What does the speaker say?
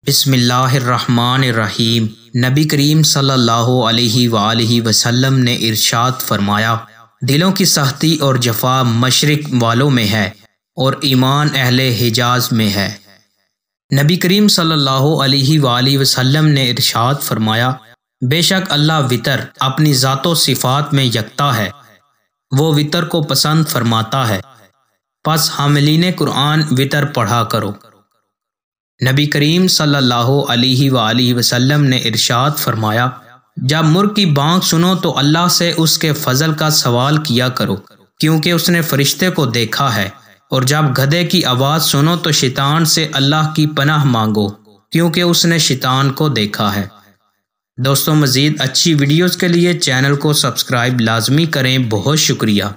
बिस्मिल्लाहिर्रहमानिर्रहीम। नबी करीम सल्लल्लाहु अलैहि वसल्लम ने इरशाद फरमाया, दिलों की सख्ती और जफा मशरिक वालों में है और ईमान अहले हिजाज में है। नबी करीम सल्लल्लाहु अलैहि वसल्लम ने इरशाद फरमाया, बेशक अल्लाह वितर अपनी ज़ातो सिफ़ात में यकता है, वो वितर को पसंद फरमाता है, बस हामिलीन कुरान वितर पढ़ा करो। नबी करीम सल्लल्लाहु अलैहि वसल्लम ने इरशाद फरमाया, जब मुर्ग की बांग सुनो तो अल्लाह से उसके फजल का सवाल किया करो, क्योंकि उसने फरिश्ते को देखा है, और जब गधे की आवाज़ सुनो तो शैतान से अल्लाह की पनाह मांगो, क्योंकि उसने शैतान को देखा है। दोस्तों, मज़ीद अच्छी वीडियोज़ के लिए चैनल को सब्सक्राइब लाजमी करें। बहुत शुक्रिया।